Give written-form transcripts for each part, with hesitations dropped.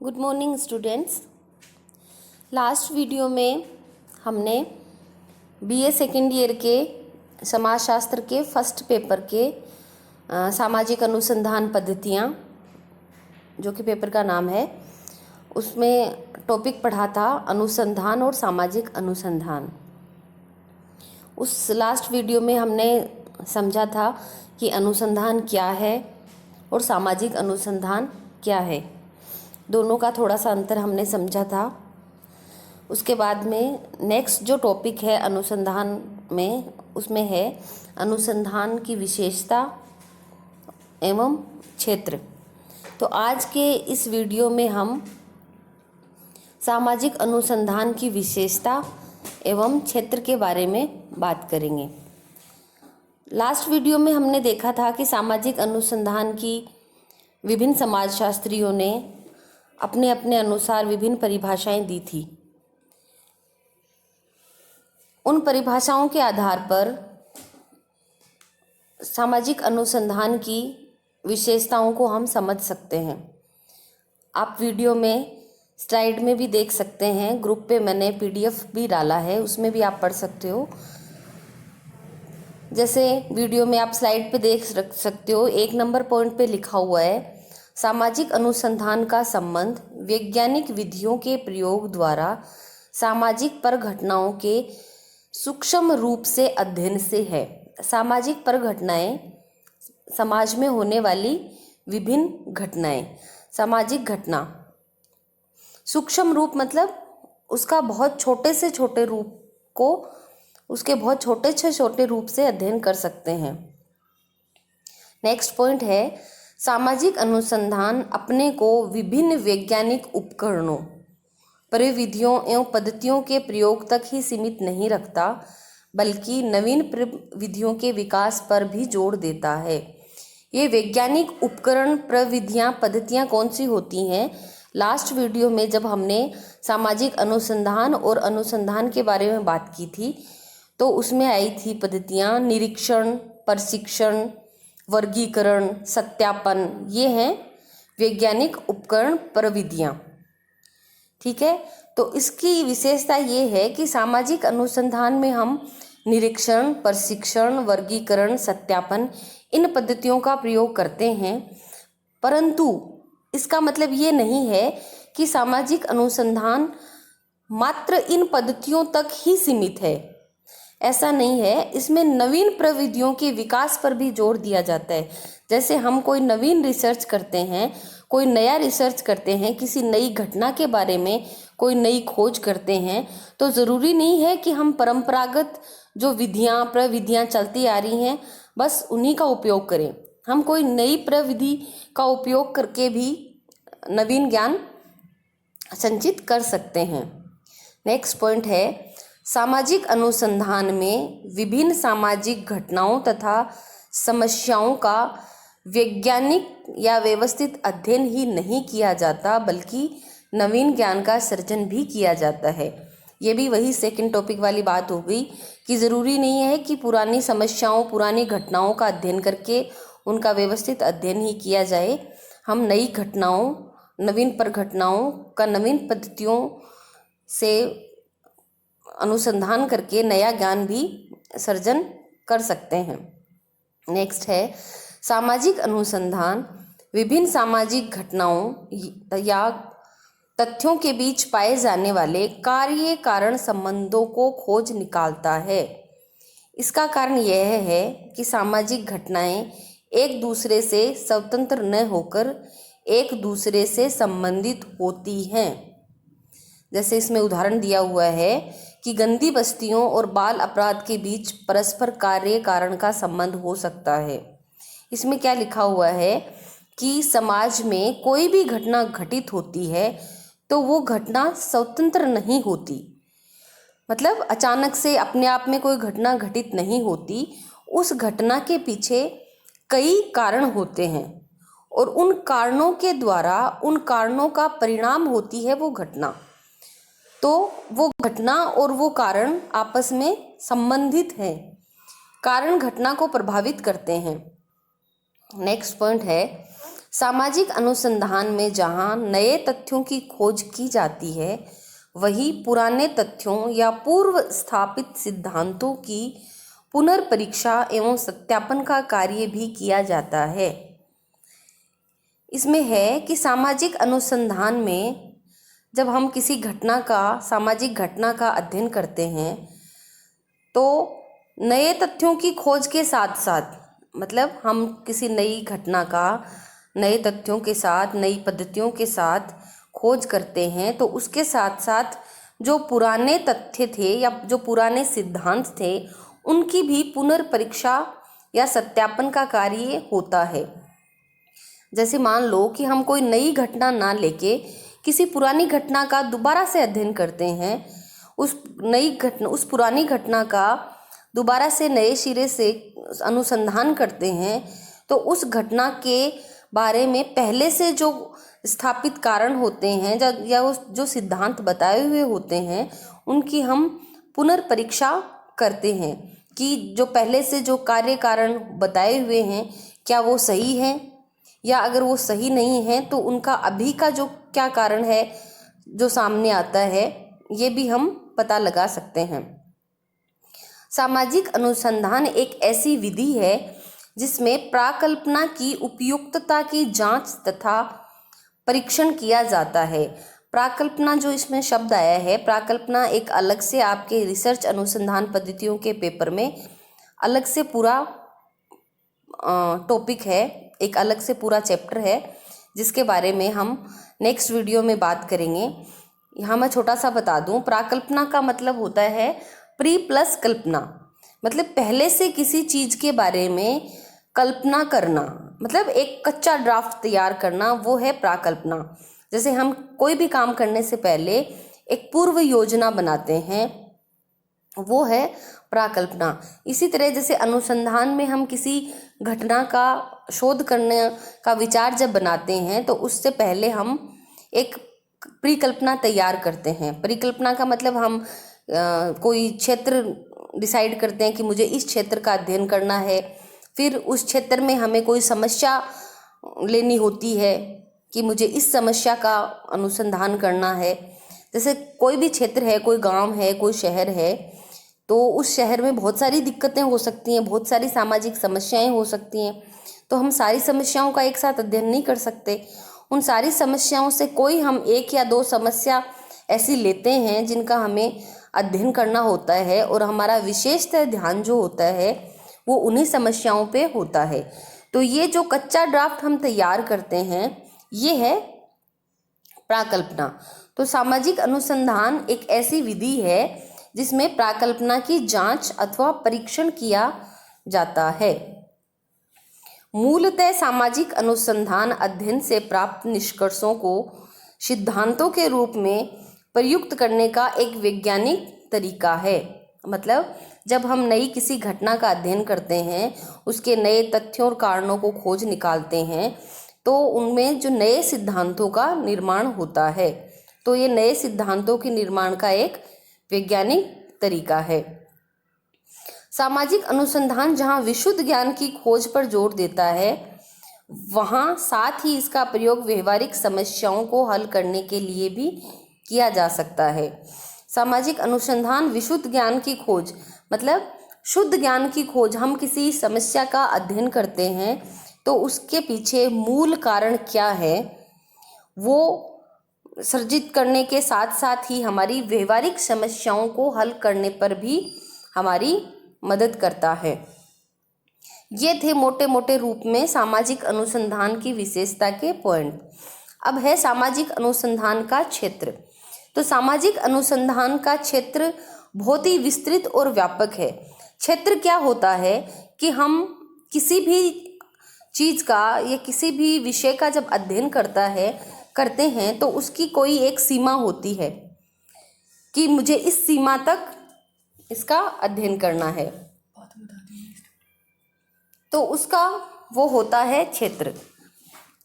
Good morning students. Last video में हमने BA second year के समाजशास्त्र के फर्स्ट पेपर के सामाजिक अनुसंधान पद्धतियाँ, जो कि पेपर का नाम है, उसमें टॉपिक पढ़ा था अनुसंधान और सामाजिक अनुसंधान। उस लास्ट वीडियो में हमने समझा था कि अनुसंधान क्या है और सामाजिक अनुसंधान क्या है, दोनों का थोड़ा सा अंतर हमने समझा था। उसके बाद में नेक्स्ट जो टॉपिक है अनुसंधान में, उसमें है अनुसंधान की विशेषता एवं क्षेत्र। तो आज के इस वीडियो में हम सामाजिक अनुसंधान की विशेषता एवं क्षेत्र के बारे में बात करेंगे। लास्ट वीडियो में हमने देखा था कि सामाजिक अनुसंधान की विभिन्न समाजशास्त्रियों ने अपने अपने अनुसार विभिन्न परिभाषाएं दी थी। उन परिभाषाओं के आधार पर सामाजिक अनुसंधान की विशेषताओं को हम समझ सकते हैं। आप वीडियो में स्लाइड में भी देख सकते हैं, ग्रुप पे मैंने पीडीएफ भी डाला है, उसमें भी आप पढ़ सकते हो। जैसे वीडियो में आप स्लाइड पे देख सकते हो, 1 नंबर पॉइंट पे लिखा हुआ है, सामाजिक अनुसंधान का संबंध वैज्ञानिक विधियों के प्रयोग द्वारा सामाजिक परघटनाओं के सूक्ष्म रूप से अध्ययन से है। सामाजिक परघटनाएं, समाज में होने वाली विभिन्न घटनाएं, सामाजिक घटना। सूक्ष्म रूप मतलब उसका बहुत छोटे से छोटे रूप को, उसके बहुत छोटे से छोटे रूप से अध्ययन कर सकते हैं। नेक्स्ट पॉइंट है, सामाजिक अनुसंधान अपने को विभिन्न वैज्ञानिक उपकरणों, परिविधियों एवं पद्धतियों के प्रयोग तक ही सीमित नहीं रखता, बल्कि नवीन प्रविधियों के विकास पर भी जोर देता है। ये वैज्ञानिक उपकरण, प्रविधियाँ, पद्धतियाँ कौन सी होती हैं? लास्ट वीडियो में जब हमने सामाजिक अनुसंधान और अनुसंधान के बारे में बात की थी, तो उसमें आई थी पद्धतियाँ निरीक्षण, प्रशिक्षण, वर्गीकरण, सत्यापन। ये हैं वैज्ञानिक उपकरण, प्रविधियाँ। ठीक है, तो इसकी विशेषता ये है कि सामाजिक अनुसंधान में हम निरीक्षण, प्रशिक्षण, वर्गीकरण, सत्यापन, इन पद्धतियों का प्रयोग करते हैं। परंतु इसका मतलब ये नहीं है कि सामाजिक अनुसंधान मात्र इन पद्धतियों तक ही सीमित है। ऐसा नहीं है, इसमें नवीन प्रविधियों के विकास पर भी जोर दिया जाता है। जैसे हम कोई नवीन रिसर्च करते हैं, कोई नया रिसर्च करते हैं, किसी नई घटना के बारे में कोई नई खोज करते हैं, तो ज़रूरी नहीं है कि हम परंपरागत जो विधियाँ, प्रविधियाँ चलती आ रही हैं, बस उन्हीं का उपयोग करें। हम कोई नई प्रविधि का उपयोग करके भी नवीन ज्ञान संचित कर सकते हैं। नेक्स्ट पॉइंट है, सामाजिक अनुसंधान में विभिन्न सामाजिक घटनाओं तथा समस्याओं का वैज्ञानिक या व्यवस्थित अध्ययन ही नहीं किया जाता, बल्कि नवीन ज्ञान का सृजन भी किया जाता है। ये भी वही सेकंड टॉपिक वाली बात हो गई कि ज़रूरी नहीं है कि पुरानी समस्याओं, पुरानी घटनाओं का अध्ययन करके उनका व्यवस्थित अध्ययन ही किया जाए। हम नई घटनाओं, नवीन परघटनाओं का नवीन पद्धतियों से अनुसंधान करके नया ज्ञान भी सृजन कर सकते हैं। नेक्स्ट है, सामाजिक अनुसंधान विभिन्न सामाजिक घटनाओं या तथ्यों के बीच पाए जाने वाले कार्य कारण संबंधों को खोज निकालता है। इसका कारण यह है कि सामाजिक घटनाएं एक दूसरे से स्वतंत्र न होकर एक दूसरे से संबंधित होती हैं। जैसे इसमें उदाहरण दिया हुआ है कि गंदी बस्तियों और बाल अपराध के बीच परस्पर कार्य कारण का संबंध हो सकता है। इसमें क्या लिखा हुआ है कि समाज में कोई भी घटना घटित होती है तो वो घटना स्वतंत्र नहीं होती, मतलब अचानक से अपने आप में कोई घटना घटित नहीं होती। उस घटना के पीछे कई कारण होते हैं और उन कारणों के द्वारा, उन कारणों का परिणाम होती है वो घटना। तो वो घटना और वो कारण आपस में संबंधित हैं, कारण घटना को प्रभावित करते हैं। नेक्स्ट पॉइंट है, सामाजिक अनुसंधान में जहाँ नए तथ्यों की खोज की जाती है, वही पुराने तथ्यों या पूर्व स्थापित सिद्धांतों की पुनर्परीक्षा एवं सत्यापन का कार्य भी किया जाता है। इसमें है कि सामाजिक अनुसंधान में जब हम किसी सामाजिक घटना का अध्ययन करते हैं, तो नए तथ्यों की खोज के साथ साथ, मतलब हम किसी नई घटना का नए तथ्यों के साथ, नई पद्धतियों के साथ खोज करते हैं, तो उसके साथ साथ जो पुराने तथ्य थे या जो पुराने सिद्धांत थे, उनकी भी पुनर्परीक्षा या सत्यापन का कार्य होता है। जैसे मान लो कि हम कोई नई घटना ना लेके किसी पुरानी घटना का दोबारा से अध्ययन करते हैं, उस पुरानी घटना का दोबारा से नए सिरे से अनुसंधान करते हैं, तो उस घटना के बारे में पहले से जो स्थापित कारण होते हैं या उस जो सिद्धांत बताए हुए होते हैं, उनकी हम पुनर्परीक्षा करते हैं कि जो पहले से जो कार्य कारण बताए हुए हैं, क्या वो सही हैं, या अगर वो सही नहीं है तो उनका अभी का जो क्या कारण है जो सामने आता है, ये भी हम पता लगा सकते हैं। सामाजिक अनुसंधान एक ऐसी विधि है जिसमें प्राकल्पना की उपयुक्तता की जांच तथा परीक्षण किया जाता है। प्राकल्पना जो इसमें शब्द आया है, प्राकल्पना एक अलग से आपके रिसर्च अनुसंधान पद्धतियों के पेपर में अलग से पूरा टॉपिक है, एक अलग से पूरा चैप्टर है, जिसके बारे में हम नेक्स्ट वीडियो में बात करेंगे। यहाँ मैं छोटा सा बता दूँ, प्राकल्पना का मतलब होता है प्री प्लस कल्पना, मतलब पहले से किसी चीज़ के बारे में कल्पना करना, मतलब एक कच्चा ड्राफ्ट तैयार करना, वो है प्राकल्पना। जैसे हम कोई भी काम करने से पहले एक पूर्व योजना बनाते हैं, वो है प्राकल्पना। इसी तरह जैसे अनुसंधान में हम किसी घटना का शोध करने का विचार जब बनाते हैं, तो उससे पहले हम एक परिकल्पना तैयार करते हैं। परिकल्पना का मतलब हम कोई क्षेत्र डिसाइड करते हैं कि मुझे इस क्षेत्र का अध्ययन करना है, फिर उस क्षेत्र में हमें कोई समस्या लेनी होती है कि मुझे इस समस्या का अनुसंधान करना है। जैसे कोई भी क्षेत्र है, कोई गांव है, कोई शहर है, तो उस शहर में बहुत सारी दिक्कतें हो सकती हैं, बहुत सारी सामाजिक समस्याएं हो सकती हैं, तो हम सारी समस्याओं का एक साथ अध्ययन नहीं कर सकते। उन सारी समस्याओं से कोई हम एक या दो समस्या ऐसी लेते हैं जिनका हमें अध्ययन करना होता है, और हमारा विशेषतः ध्यान जो होता है वो उन्हीं समस्याओं पे होता है। तो ये जो कच्चा ड्राफ्ट हम तैयार करते हैं, ये है प्राकल्पना। तो सामाजिक अनुसंधान एक ऐसी विधि है जिसमें प्राकल्पना की जांच अथवा परीक्षण किया जाता है। मूलतः सामाजिक अनुसंधान अध्ययन से प्राप्त निष्कर्षों को सिद्धांतों के रूप में प्रयुक्त करने का एक वैज्ञानिक तरीका है। मतलब जब हम नई किसी घटना का अध्ययन करते हैं, उसके नए तथ्यों और कारणों को खोज निकालते हैं, तो उनमें जो नए सिद्धांतों का निर्माण होता है, तो ये नए सिद्धांतों के निर्माण का एक वैज्ञानिक तरीका है। सामाजिक अनुसंधान जहाँ विशुद्ध ज्ञान की खोज पर जोर देता है, वहाँ साथ ही इसका प्रयोग व्यवहारिक समस्याओं को हल करने के लिए भी किया जा सकता है। सामाजिक अनुसंधान विशुद्ध ज्ञान की खोज, मतलब शुद्ध ज्ञान की खोज, हम किसी समस्या का अध्ययन करते हैं तो उसके पीछे मूल कारण क्या है वो सर्जित करने के साथ साथ ही हमारी व्यवहारिक समस्याओं को हल करने पर भी हमारी मदद करता है। ये थे मोटे मोटे रूप में सामाजिक अनुसंधान की विशेषता के पॉइंट। अब है सामाजिक अनुसंधान का क्षेत्र। तो सामाजिक अनुसंधान का क्षेत्र बहुत ही विस्तृत और व्यापक है। क्षेत्र क्या होता है कि हम किसी भी चीज़ का या किसी भी विषय का जब अध्ययन करते हैं तो उसकी कोई एक सीमा होती है कि मुझे इस सीमा तक इसका अध्ययन करना है, तो उसका वो होता है क्षेत्र।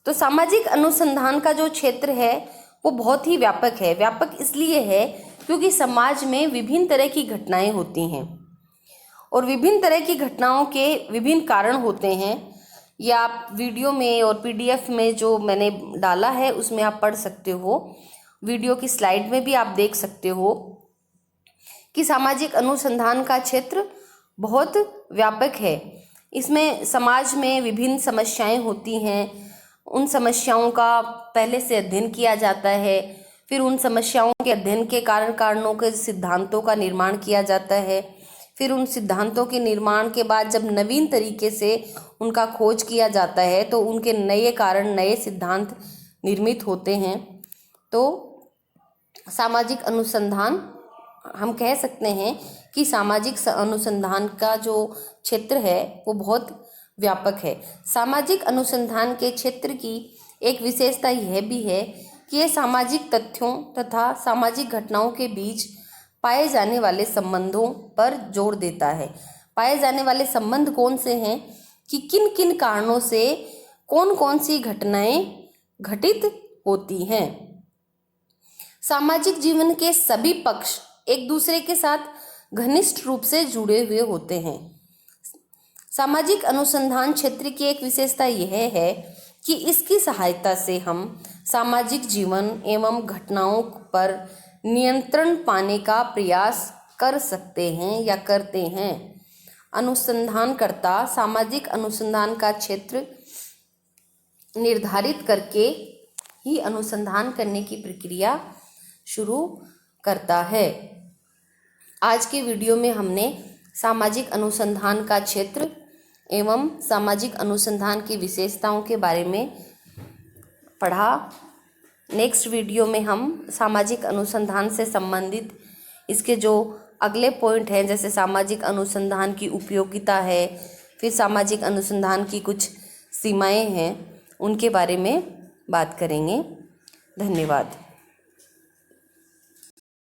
तो सामाजिक अनुसंधान का जो क्षेत्र है वो बहुत ही व्यापक है। व्यापक इसलिए है क्योंकि समाज में विभिन्न तरह की घटनाएं होती हैं और विभिन्न तरह की घटनाओं के विभिन्न कारण होते हैं। या आप वीडियो में और PDF में जो मैंने डाला है उसमें आप पढ़ सकते हो। वीडियो की स्लाइड में भी आप देख सकते हो कि सामाजिक अनुसंधान का क्षेत्र बहुत व्यापक है। इसमें समाज में विभिन्न समस्याएं होती हैं, उन समस्याओं का पहले से अध्ययन किया जाता है, फिर उन समस्याओं के अध्ययन के कारणों के सिद्धांतों का निर्माण किया जाता है, फिर उन सिद्धांतों के निर्माण के बाद जब नवीन तरीके से उनका खोज किया जाता है तो उनके नए कारण, नए सिद्धांत निर्मित होते हैं। तो सामाजिक अनुसंधान, हम कह सकते हैं कि सामाजिक अनुसंधान का जो क्षेत्र है वो बहुत व्यापक है। सामाजिक अनुसंधान के क्षेत्र की एक विशेषता यह भी है कि ये सामाजिक तथ्यों तथा सामाजिक घटनाओं के बीच पाए जाने वाले संबंधों पर जोर देता है। पाए जाने वाले संबंध कौन से हैं कि किन किन कारणों से कौन कौन सी घटनाएं घटित होती हैं। सामाजिक जीवन के सभी पक्ष एक दूसरे के साथ घनिष्ठ रूप से जुड़े हुए होते हैं। सामाजिक अनुसंधान क्षेत्र की एक विशेषता यह है कि इसकी सहायता से हम सामाजिक जीवन एवं घटनाओं पर नियंत्रण पाने का प्रयास कर सकते हैं या करते हैं। अनुसंधानकर्ता सामाजिक अनुसंधान का क्षेत्र निर्धारित करके ही अनुसंधान करने की प्रक्रिया शुरू करता है। आज के वीडियो में हमने सामाजिक अनुसंधान का क्षेत्र एवं सामाजिक अनुसंधान की विशेषताओं के बारे में पढ़ा। नेक्स्ट वीडियो में हम सामाजिक अनुसंधान से संबंधित इसके जो अगले पॉइंट हैं, जैसे सामाजिक अनुसंधान की उपयोगिता है, फिर सामाजिक अनुसंधान की कुछ सीमाएं हैं, उनके बारे में बात करेंगे। धन्यवाद।